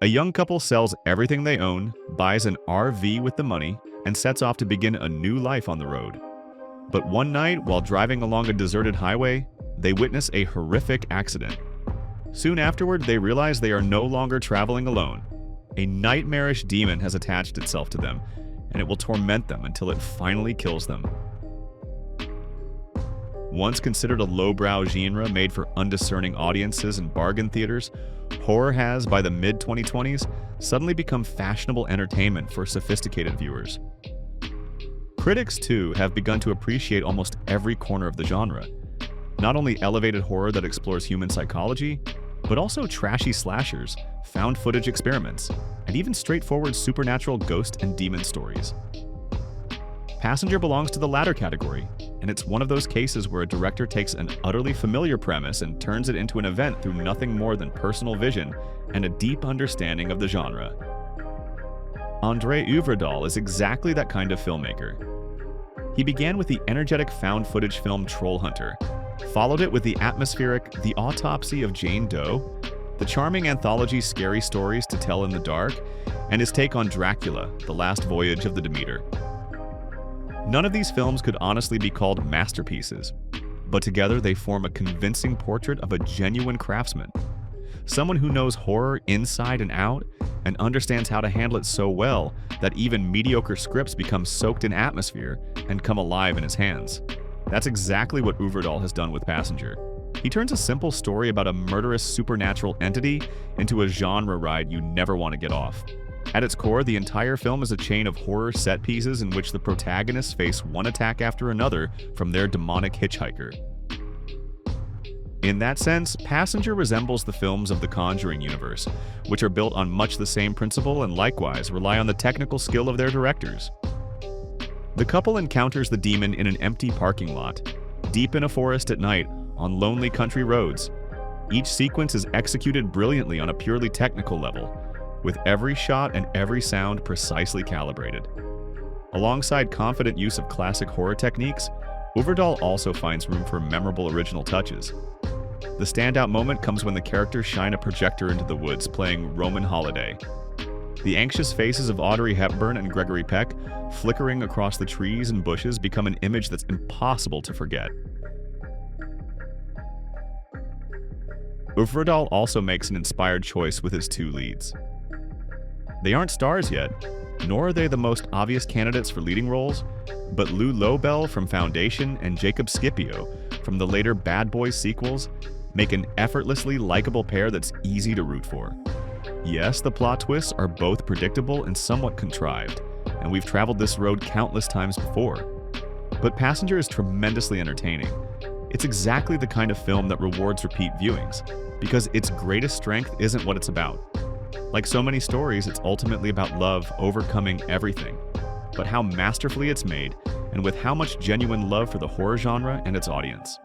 A young couple sells everything they own, buys an RV with the money, and sets off to begin a new life on the road. But one night, while driving along a deserted highway, they witness a horrific accident. Soon afterward, they realize they are no longer traveling alone. A nightmarish demon has attached itself to them, and it will torment them until it finally kills them. Once considered a lowbrow genre made for undiscerning audiences and bargain theaters, horror has, by the mid-2020s, suddenly become fashionable entertainment for sophisticated viewers. Critics, too, have begun to appreciate almost every corner of the genre. Not only elevated horror that explores human psychology, but also trashy slashers, found footage experiments, and even straightforward supernatural ghost and demon stories. Passenger belongs to the latter category, and it's one of those cases where a director takes an utterly familiar premise and turns it into an event through nothing more than personal vision and a deep understanding of the genre. Ovredal is exactly that kind of filmmaker. He began with the energetic found footage film Troll Hunter, followed it with the atmospheric The Autopsy of Jane Doe, the charming anthology Scary Stories to Tell in the Dark, and his take on Dracula, The Last Voyage of the Demeter. None of these films could honestly be called masterpieces, but together they form a convincing portrait of a genuine craftsman, someone who knows horror inside and out and understands how to handle it so well that even mediocre scripts become soaked in atmosphere and come alive in his hands. That's exactly what Ovredal has done with Passenger. He turns a simple story about a murderous supernatural entity into a genre ride you never want to get off. At its core, the entire film is a chain of horror set pieces in which the protagonists face one attack after another from their demonic hitchhiker. In that sense, Passenger resembles the films of the Conjuring universe, which are built on much the same principle and likewise rely on the technical skill of their directors. The couple encounters the demon in an empty parking lot, deep in a forest at night, on lonely country roads. Each sequence is executed brilliantly on a purely technical level, with every shot and every sound precisely calibrated. Alongside confident use of classic horror techniques, Ovredal also finds room for memorable original touches. The standout moment comes when the characters shine a projector into the woods playing Roman Holiday. The anxious faces of Audrey Hepburn and Gregory Peck flickering across the trees and bushes become an image that's impossible to forget. Ovredal also makes an inspired choice with his two leads. They aren't stars yet, nor are they the most obvious candidates for leading roles, but Llobell from Foundation and Jacob Scipio from the later Bad Boys sequels make an effortlessly likable pair that's easy to root for. Yes, the plot twists are both predictable and somewhat contrived, and we've traveled this road countless times before. But Passenger is tremendously entertaining. It's exactly the kind of film that rewards repeat viewings, because its greatest strength isn't what it's about. Like so many stories, it's ultimately about love overcoming everything, but how masterfully it's made, and with how much genuine love for the horror genre and its audience.